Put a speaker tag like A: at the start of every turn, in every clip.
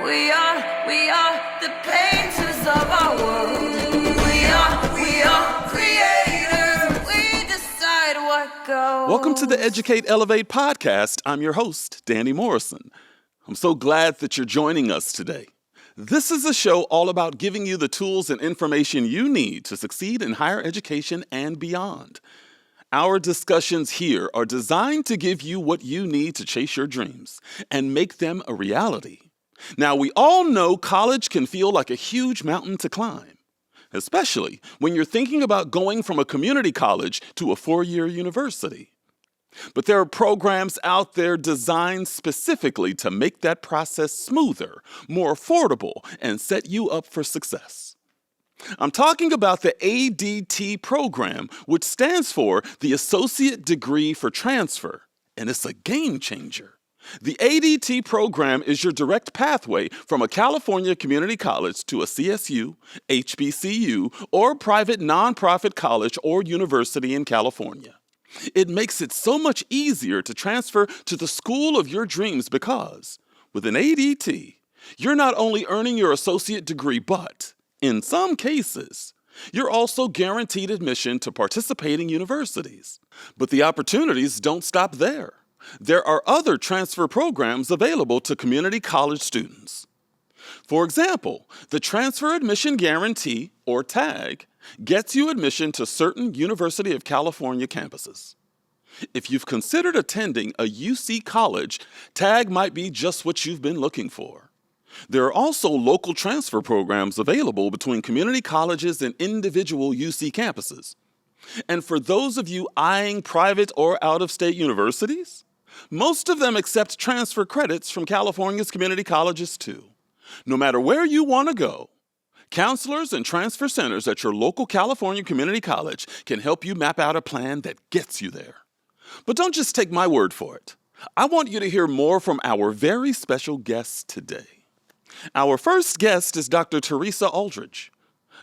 A: We are the painters of our world. We are creators. We decide what goes.
B: Welcome to the Educate Elevate podcast. I'm your host, Danny Morrison. I'm so glad that you're joining us today. This is a show all about giving you the tools and information you need to succeed in higher education and beyond. Our discussions here are designed to give you what you need to chase your dreams and make them a reality. Now, we all know college can feel like a huge mountain to climb, especially when you're thinking about going from a community college to a four-year university. But there are programs out there designed specifically to make that process smoother, more affordable, and set you up for success. I'm talking about the ADT program, which stands for the Associate Degree for Transfer, and it's a game changer. The ADT program is your direct pathway from a California community college to a CSU, HBCU, or private nonprofit college or university in California. It makes it so much easier to transfer to the school of your dreams because, with an ADT, you're not only earning your associate degree, but, in some cases, you're also guaranteed admission to participating universities. But the opportunities don't stop there. There are other transfer programs available to community college students. For example, the Transfer Admission Guarantee, or TAG, gets you admission to certain University of California campuses. If you've considered attending a UC college, TAG might be just what you've been looking for. There are also local transfer programs available between community colleges and individual UC campuses. And for those of you eyeing private or out-of-state universities, most of them accept transfer credits from California's community colleges too. No matter where you want to go, counselors and transfer centers at your local California community college can help you map out a plan that gets you there. But don't just take my word for it. I want you to hear more from our very special guests today. Our first guest is Dr. Teresa Aldridge.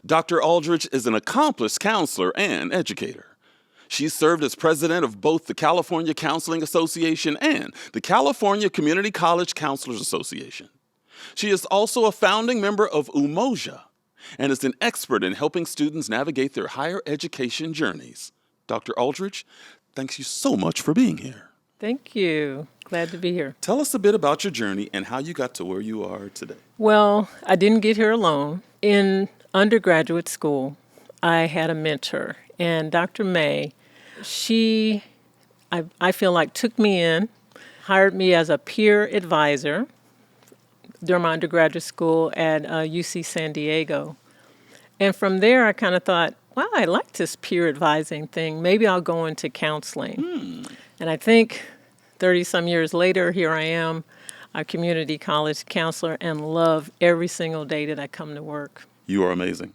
B: Dr. Aldridge is an accomplished counselor and educator. She's served as president of both the California Counseling Association and the California Community College Counselors Association. She is also a founding member of Umoja and is an expert in helping students navigate their higher education journeys. Dr. Aldridge, thanks you so much for being here.
C: Thank you. Glad to be here.
B: Tell us a bit about your journey and how you got to where you are today.
C: Well, I didn't get here alone. In undergraduate school, I had a mentor, and Dr. May, I feel like took me in, hired me as a peer advisor during my undergraduate school at UC San Diego. And from there, I kind of thought, wow, I like this peer advising thing. Maybe I'll go into counseling. And I think 30-some years later, here I am, a community college counselor, and love every single day that I come to work.
B: You are amazing.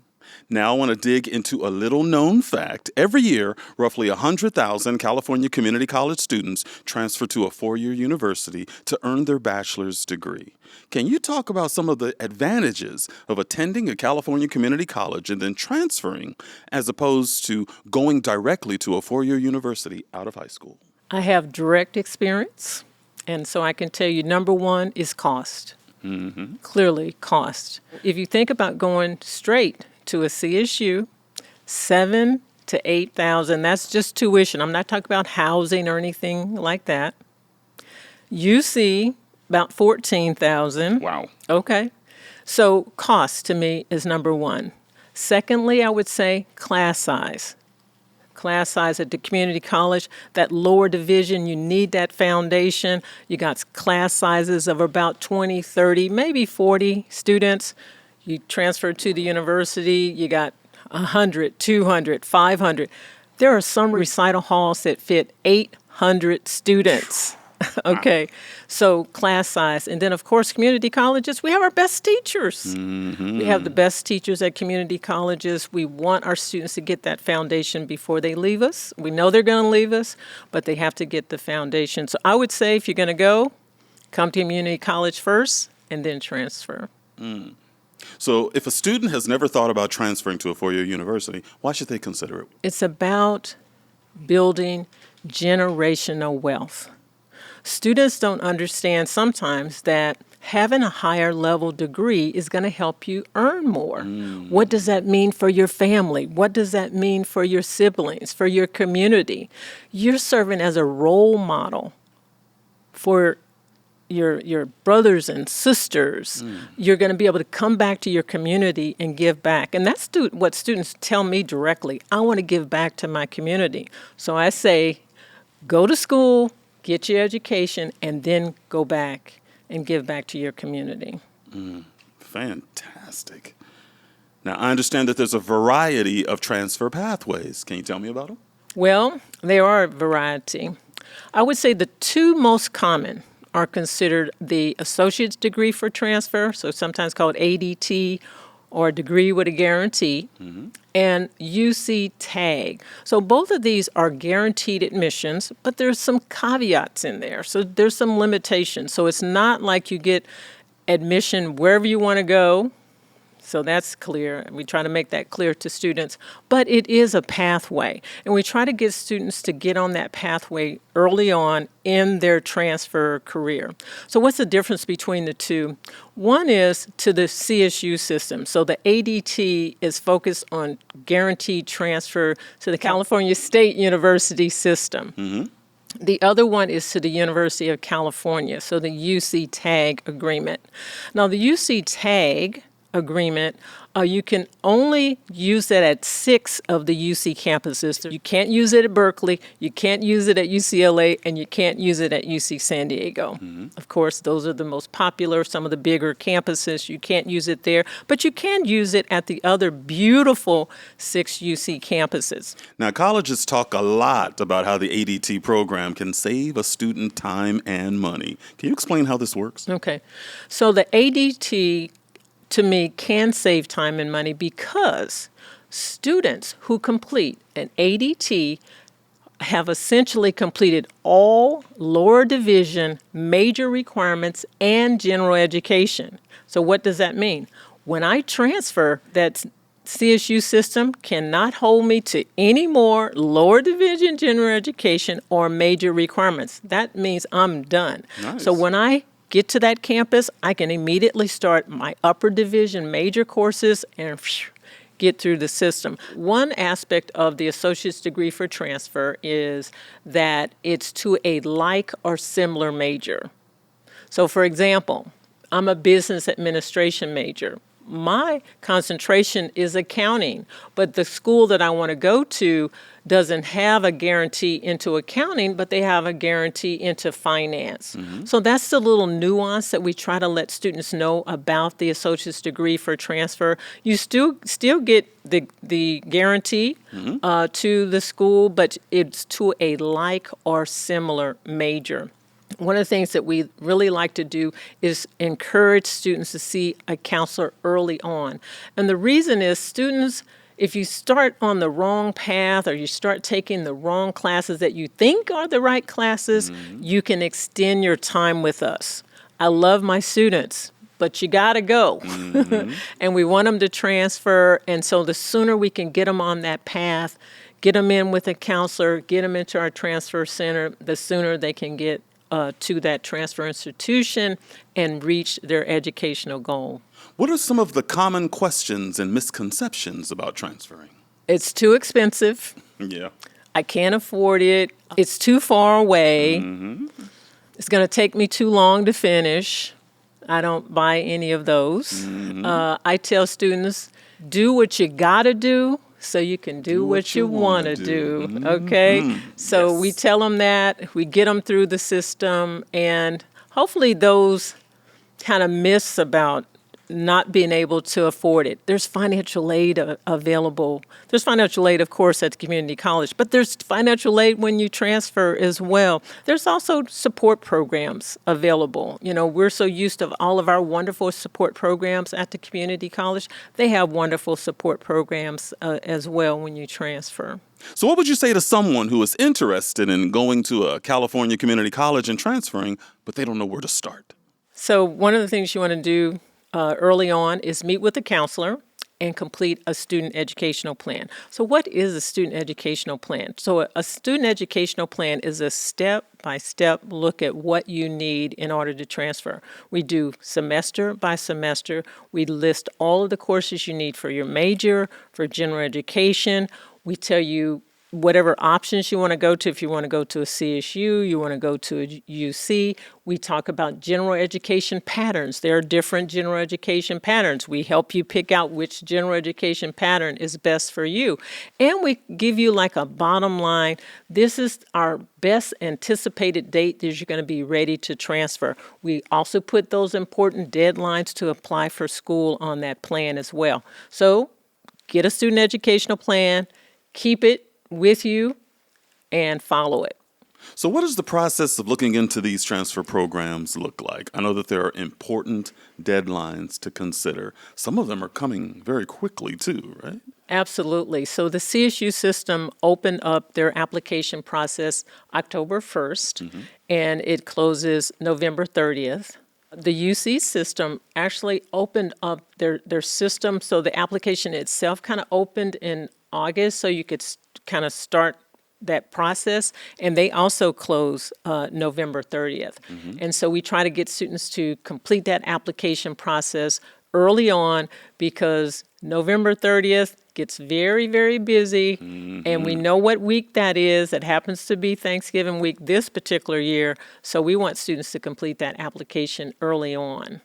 B: Now I want to dig into a little known fact. Every year, roughly 100,000 California community college students transfer to a four-year university to earn their bachelor's degree. Can you talk about some of the advantages of attending a California community college and then transferring as opposed to going directly to a four-year university out of high school?
C: I have direct experience, and so I can tell you, number one is cost. Clearly, cost. If you think about going straight to a CSU, $7,000 to $8,000, that's just tuition. I'm not talking about housing or anything like that. UC, about $14,000.
B: Wow.
C: Okay. So cost to me is number one. Secondly, I would say class size. Class size at the community college, that lower division, you need that foundation. You got class sizes of about 20, 30, maybe 40 students. You transfer to the university, you got 100, 200, 500. There are some recital halls that fit 800 students. Okay, so class size. And then, of course, community colleges, we have our best teachers. We have the best teachers at community colleges. We want our students to get that foundation before they leave us. We know they're going to leave us, but they have to get the foundation. So I would say if you're going to go, come to community college first and then transfer.
B: So if a student has never thought about transferring to a four-year university, why should they consider it?
C: It's about building generational wealth. Students don't understand sometimes that having a higher level degree is going to help you earn more. What does that mean for your family? What does that mean for your siblings, for your community? You're serving as a role model for your brothers and sisters. You're going to be able to come back to your community and give back. And that's what students tell me directly. I want to give back to my community. So I say, go to school, get your education, and then go back and give back to your community.
B: Fantastic. Now, I understand that there's a variety of transfer pathways. Can you tell me about them?
C: Well, there are a variety. I would say the two most common are considered the associate's degree for transfer, so sometimes called ADT, or a degree with a guarantee, and UC TAG. So both of these are guaranteed admissions, but there's some caveats in there. So there's some limitations. So it's not like you get admission wherever you want to go. So that's clear. We try to make that clear to students. But it is a pathway. And we try to get students to get on that pathway early on in their transfer career. So what's the difference between the two? One is to the CSU system. So the ADT is focused on guaranteed transfer to the California State University system. The other one is to the University of California, so the UC TAG agreement. Now, the UC TAG agreement, you can only use that at 6 of the UC campuses. You can't use it at Berkeley, you can't use it at UCLA, and you can't use it at UC San Diego. Of course, those are the most popular, some of the bigger campuses. You can't use it there, but you can use it at the other beautiful 6 UC campuses.
B: Now, colleges talk a lot about how the ADT program can save a student time and money. Can you explain how this works?
C: Okay, so the ADT to me can save time and money because students who complete an ADT have essentially completed all lower division major requirements and general education. So what does that mean? When I transfer, that CSU system cannot hold me to any more lower division general education or major requirements. That means I'm done.
B: Nice.
C: So when I get to that campus, I can immediately start my upper division major courses and get through the system. One aspect of the associate's degree for transfer is that it's to a like or similar major. So for example, I'm a business administration major. My concentration is accounting, but the school that I want to go to doesn't have a guarantee into accounting, but they have a guarantee into finance. So that's the little nuance that we try to let students know about the associate's degree for transfer. You still get the guarantee to the school, but it's to a like or similar major. One of the things that we really like to do is encourage students to see a counselor early on. And the reason is students, if you start on the wrong path or you start taking the wrong classes that you think are the right classes, you can extend your time with us. I love my students, but you got to go. And we want them to transfer. And so the sooner we can get them on that path, get them in with a counselor, get them into our transfer center, the sooner they can get to that transfer institution and reach their educational goal.
B: What are some of the common questions and misconceptions about transferring?
C: It's too expensive.
B: Yeah.
C: I can't afford it. It's too far away. It's going to take me too long to finish. I don't buy any of those. I tell students, do what you got to do so you can do what you want to do, okay? So we tell them that, we get them through the system, and hopefully those kind of myths about not being able to afford it. There's financial aid available. There's financial aid, of course, at the community college, but there's financial aid when you transfer as well. There's also support programs available. You know, we're so used to all of our wonderful support programs at the community college. They have wonderful support programs as well when you transfer.
B: So what would you say to someone who is interested in going to a California community college and transferring, but they don't know where to start?
C: So one of the things you want to do early on is meet with a counselor and complete a student educational plan. So what is a student educational plan? So a student educational plan is a step-by-step look at what you need in order to transfer. We do semester by semester. We list all of the courses you need for your major, for general education. We tell you whatever options you want to go to. If you want to go to a CSU, you want to go to a UC. We talk about general education patterns. There are different general education patterns. We help you pick out which general education pattern is best for you. And we give you like a bottom line. This is our best anticipated date that you're going to be ready to transfer. We also put those important deadlines to apply for school on that plan as well. So get a student educational plan, keep it with you, and follow it.
B: So what does the process of looking into these transfer programs look like? I know that there are important deadlines to consider. Some of them are coming very quickly too, right?
C: Absolutely. So the CSU system opened up their application process October 1st, and it closes November 30th. The UC system actually opened up their system, so the application itself kind of opened in August, so you could kind of start that process, and they also close November 30th. And so we try to get students to complete that application process early on because November 30th gets very, very busy, and we know what week that is. It happens to be Thanksgiving week this particular year, so we want students to complete that application early on.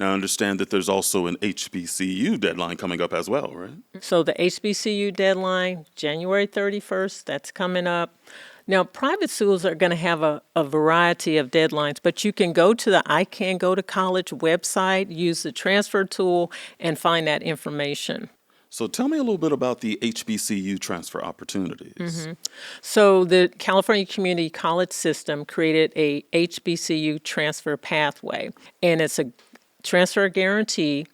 B: Now, I understand that there's also an HBCU deadline coming up as well, right?
C: So the HBCU deadline, January 31st, that's coming up. Now, private schools are going to have a variety of deadlines, but you can go to the I Can Go to College website, use the transfer tool, and find that information.
B: So tell me a little bit about the HBCU transfer opportunities.
C: So the California Community College System created a HBCU transfer pathway, and it's a transfer guarantee.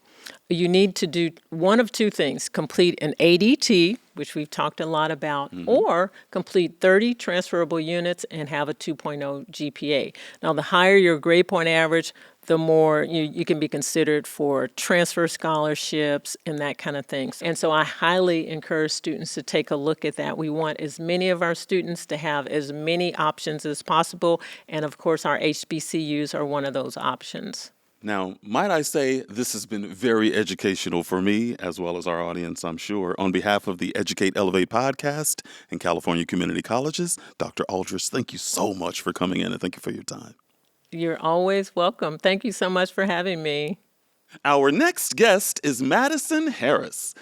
C: You need to do one of two things: complete an ADT, which we've talked a lot about, or complete 30 transferable units and have a 2.0 GPA. Now, the higher your grade point average, the more you can be considered for transfer scholarships and that kind of thing. And so I highly encourage students to take a look at that. We want as many of our students to have as many options as possible, and of course our HBCUs are one of those options.
B: Now, might I say this has been very educational for me as well as our audience, I'm sure. On behalf of the Educate Elevate podcast and California Community Colleges, Dr. Aldrich, thank you so much for coming in and thank you for your time.
C: You're always welcome. Thank you so much for having me.
B: Our next guest is Madison Harris.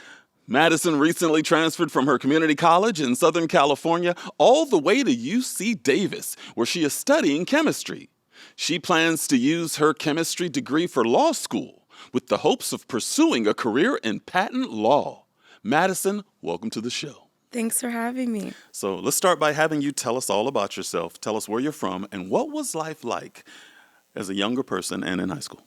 B: Madison recently transferred from her community college in Southern California all the way to UC Davis, where she is studying chemistry. She plans to use her chemistry degree for law school with the hopes of pursuing a career in patent law. Madison, welcome to the show.
D: Thanks for having me.
B: So let's start by having you tell us all about yourself. Tell us where you're from and what was life like as a younger person and in high school?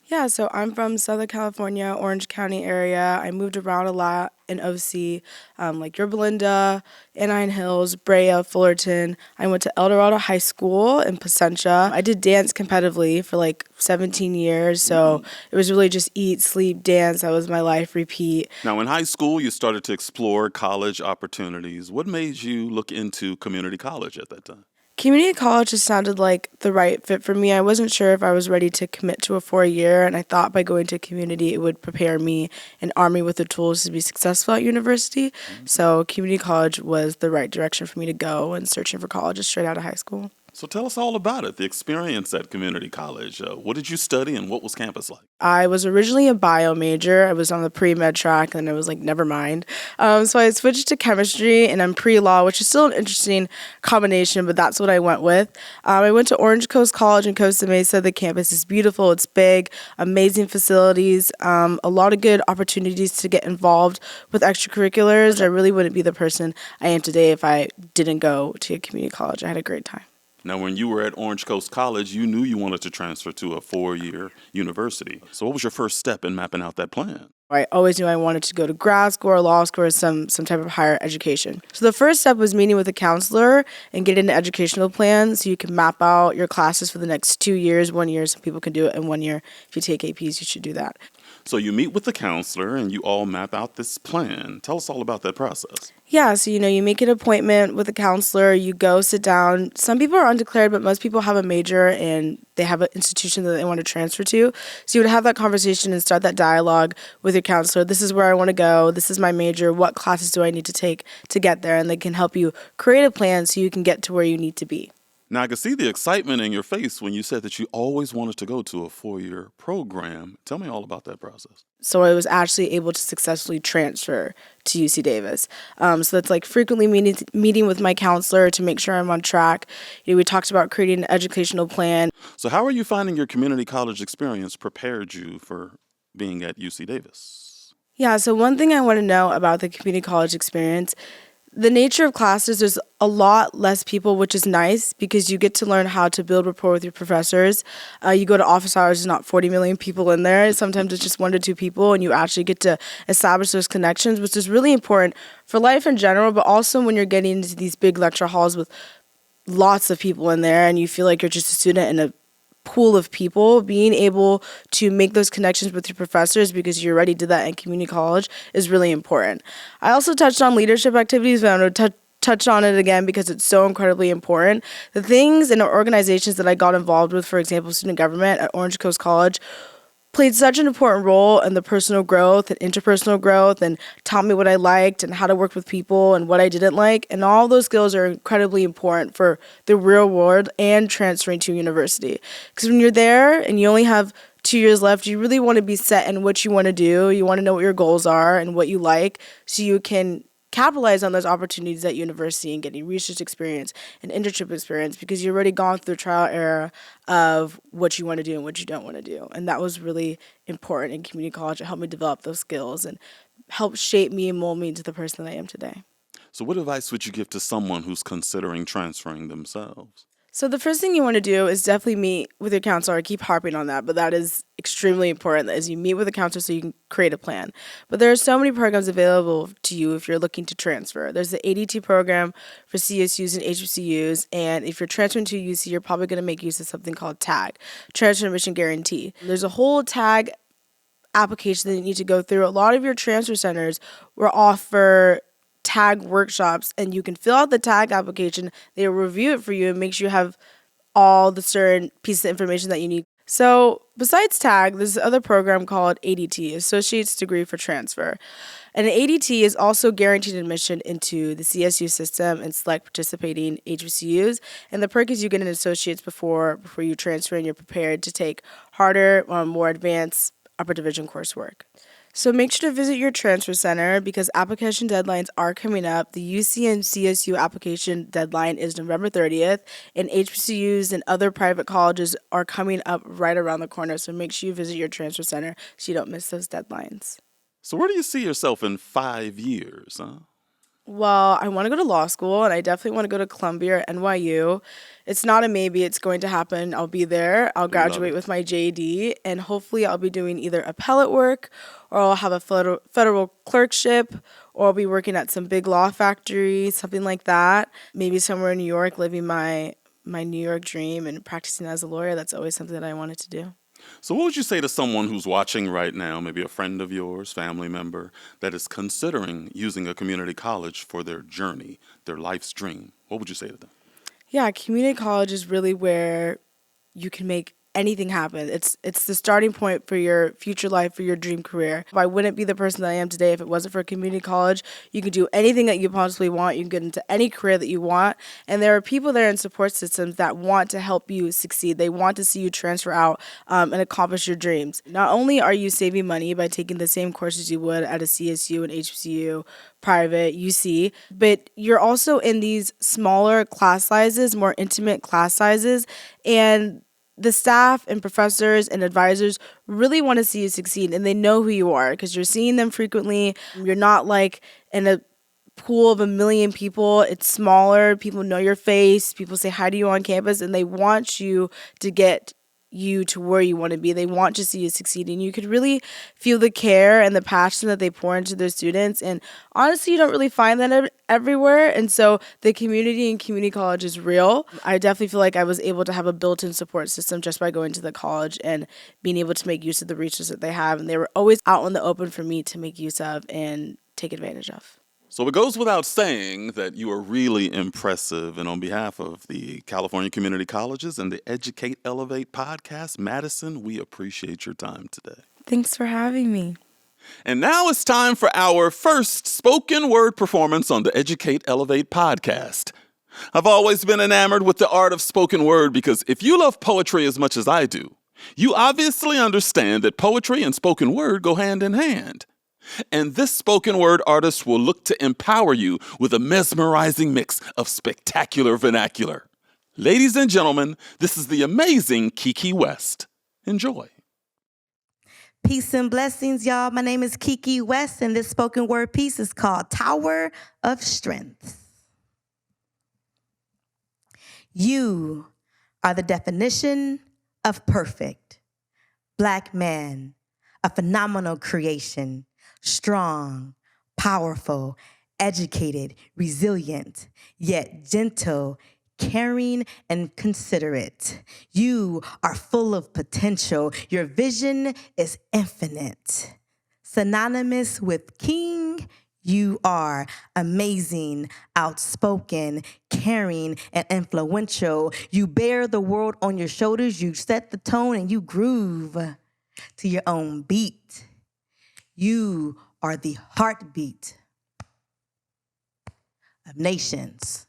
D: Yeah, so I'm from Southern California, Orange County area. I moved around a lot in OC, like Yorba Linda, Anaheim Hills, Brea, Fullerton. I went to El Dorado High School in Placentia. I did dance competitively for like 17 years, so it was really just eat, sleep, dance. That was my life, repeat.
B: Now, in high school, you started to explore college opportunities. What made you look into community college at that time?
D: Community college just sounded like the right fit for me. I wasn't sure if I was ready to commit to a 4-year, and I thought by going to community it would prepare me and arm me with the tools to be successful at university. So community college was the right direction for me to go when searching for colleges straight out of high school.
B: So tell us all about it, the experience at community college. What did you study and what was campus like?
D: I was originally a bio major. I was on the pre-med track, and I was like, never mind. So I switched to chemistry, and I'm pre-law, which is still an interesting combination, but that's what I went with. I went to Orange Coast College in Costa Mesa. The campus is beautiful. It's big, amazing facilities, a lot of good opportunities to get involved with extracurriculars. I really wouldn't be the person I am today if I didn't go to a community college. I had a great time.
B: Now, when you were at Orange Coast College, you knew you wanted to transfer to a 4-year university. So what was your first step in mapping out that plan?
D: I always knew I wanted to go to grad school or law school or some type of higher education. So the first step was meeting with a counselor and getting an educational plan so you can map out your classes for the next 2 years, 1 year. Some people can do it in 1 year. If you take APs, you should do that.
B: So you meet with the counselor and you all map out this plan. Tell us all about that process.
D: Yeah, so you make an appointment with a counselor, you go sit down. Some people are undeclared, but most people have a major and they have an institution that they want to transfer to. So you would have that conversation and start that dialogue with your counselor. This is where I want to go. This is my major. What classes do I need to take to get there? And they can help you create a plan so you can get to where you need to be.
B: Now, I could see the excitement in your face when you said that you always wanted to go to a 4-year program. Tell me all about that process.
D: So I was actually able to successfully transfer to UC Davis. So that's like frequently meeting with my counselor to make sure I'm on track. We talked about creating an educational plan.
B: So how are you finding your community college experience prepared you for being at UC Davis?
D: Yeah, so one thing I want to know about the community college experience, the nature of classes, there's a lot less people, which is nice because you get to learn how to build rapport with your professors. You go to office hours, there's not 40 million people in there. Sometimes it's just 1 to 2 people, and you actually get to establish those connections, which is really important for life in general, but also when you're getting into these big lecture halls with lots of people in there and you feel like you're just a student in a pool of people. Being able to make those connections with your professors because you already did that in community college is really important. I also touched on leadership activities, but I'm going to touch on it again because it's so incredibly important. The things and the organizations that I got involved with, for example, student government at Orange Coast College, played such an important role in the personal growth and interpersonal growth and taught me what I liked and how to work with people and what I didn't like. And all those skills are incredibly important for the real world and transferring to university. Because when you're there and you only have 2 years left, you really want to be set in what you want to do. You want to know what your goals are and what you like so you can capitalize on those opportunities at university and getting research experience and internship experience because you've already gone through the trial era of what you want to do and what you don't want to do. And that was really important in community college. It helped me develop those skills and helped shape me and mold me into the person that I am today.
B: So what advice would you give to someone who's considering transferring themselves?
D: So the first thing you want to do is definitely meet with your counselor. I keep harping on that, but that is extremely important, as you meet with a counselor so you can create a plan. But there are so many programs available to you if you're looking to transfer. There's the ADT program for CSUs and HBCUs, and if you're transferring to UC, you're probably going to make use of something called TAG, Transfer Admission Guarantee. There's a whole TAG application that you need to go through. A lot of your transfer centers will offer TAG workshops, and you can fill out the TAG application. They will review it for you and make sure you have all the certain pieces of information that you need. So besides TAG, there's this other program called ADT, Associate's Degree for Transfer. And an ADT is also guaranteed admission into the CSU system and select participating HBCUs. And the perk is you get an associate's before you transfer, and you're prepared to take harder, more advanced upper division coursework. So make sure to visit your transfer center because application deadlines are coming up. The UC and CSU application deadline is November 30th, and HBCUs and other private colleges are coming up right around the corner. So make sure you visit your transfer center so you don't miss those deadlines.
B: So where do you see yourself in 5 years, huh?
D: Well, I want to go to law school, and I definitely want to go to Columbia or NYU. It's not a maybe, it's going to happen. I'll be there. I'll graduate with my JD, and hopefully I'll be doing either appellate work, or I'll have a federal clerkship, or I'll be working at some big law factory, something like that. Maybe somewhere in New York, living my New York dream and practicing as a lawyer. That's always something that I wanted to do.
B: So what would you say to someone who's watching right now, maybe a friend of yours, family member, that is considering using a community college for their journey, their life's dream? What would you say to them?
D: Yeah, community college is really where you can make anything happen. It's the starting point for your future life, for your dream career. I wouldn't be the person that I am today if it wasn't for community college. You can do anything that you possibly want. You can get into any career that you want. And there are people there in support systems that want to help you succeed. They want to see you transfer out and accomplish your dreams. Not only are you saving money by taking the same courses you would at a CSU and HBCU, private, UC, but you're also in these smaller class sizes, more intimate class sizes, and the staff and professors and advisors really want to see you succeed, and they know who you are because you're seeing them frequently. You're not like in a pool of 1 million people. It's smaller. People know your face. People say hi to you on campus, and they want you to get you to where you want to be. They want to see you succeeding. You could really feel the care and the passion that they pour into their students. And honestly, you don't really find that everywhere. And so the community in community college is real. I definitely feel like I was able to have a built-in support system just by going to the college and being able to make use of the resources that they have. And they were always out in the open for me to make use of and take advantage of.
B: So it goes without saying that you are really impressive. And on behalf of the California Community Colleges and the Educate Elevate podcast, Madison, we appreciate your time today.
D: Thanks for having me.
B: And now it's time for our first spoken word performance on the Educate Elevate podcast. I've always been enamored with the art of spoken word because if you love poetry as much as I do, you obviously understand that poetry and spoken word go hand in hand. And this spoken word artist will look to empower you with a mesmerizing mix of spectacular vernacular. Ladies and gentlemen, this is the amazing Kiki West. Enjoy.
E: Peace and blessings, y'all. My name is Kiki West, and this spoken word piece is called Tower of Strength. You are the definition of perfect. Black man, a phenomenal creation. Strong, powerful, educated, resilient, yet gentle, caring, and considerate. You are full of potential. Your vision is infinite. Synonymous with king, you are amazing, outspoken, caring, and influential. You bear the world on your shoulders. You set the tone and you groove to your own beat. You are the heartbeat of nations.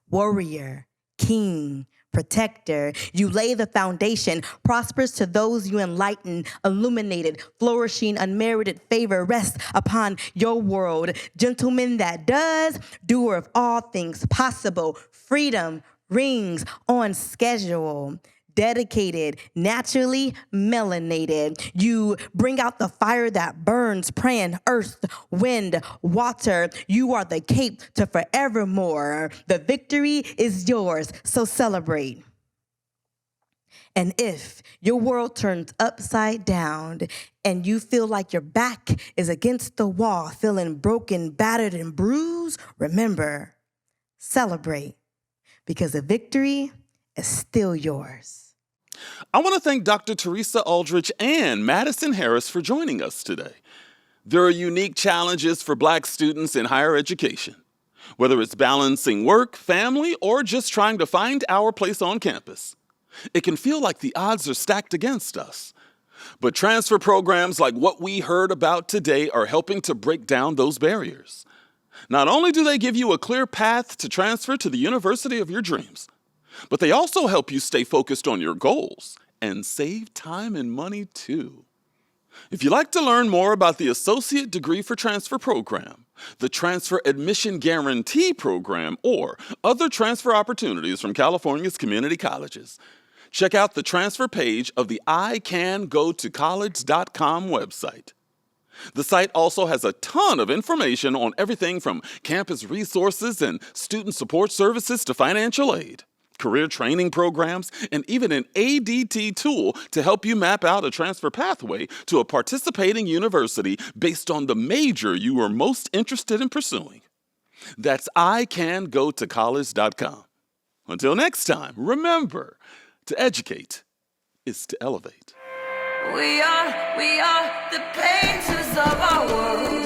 E: Warrior, king, protector. You lay the foundation, prosperous to those you enlighten, illuminated, flourishing, unmerited favor rests upon your world. Gentleman that does, doer of all things possible. Freedom rings on schedule. Dedicated, naturally melanated. You bring out the fire that burns, praying earth, wind, water. You are the cape to forevermore. The victory is yours, so celebrate. And if your world turns upside down and you feel like your back is against the wall, feeling broken, battered, and bruised, remember, celebrate, because the victory is still yours.
B: I want to thank Dr. Teresa Aldrich and Madison Harris for joining us today. There are unique challenges for Black students in higher education, whether it's balancing work, family, or just trying to find our place on campus. It can feel like the odds are stacked against us. But transfer programs like what we heard about today are helping to break down those barriers. Not only do they give you a clear path to transfer to the university of your dreams, but they also help you stay focused on your goals and save time and money too. If you'd like to learn more about the Associate Degree for Transfer program, the Transfer Admission Guarantee program, or other transfer opportunities from California's community colleges, check out the transfer page of the iCanGoToCollege.com website. The site also has a ton of information on everything from campus resources and student support services to financial aid, career training programs, and even an ADT tool to help you map out a transfer pathway to a participating university based on the major you are most interested in pursuing. That's iCanGoToCollege.com. Until next time, remember, to educate is to elevate.
A: We are the painters of our world.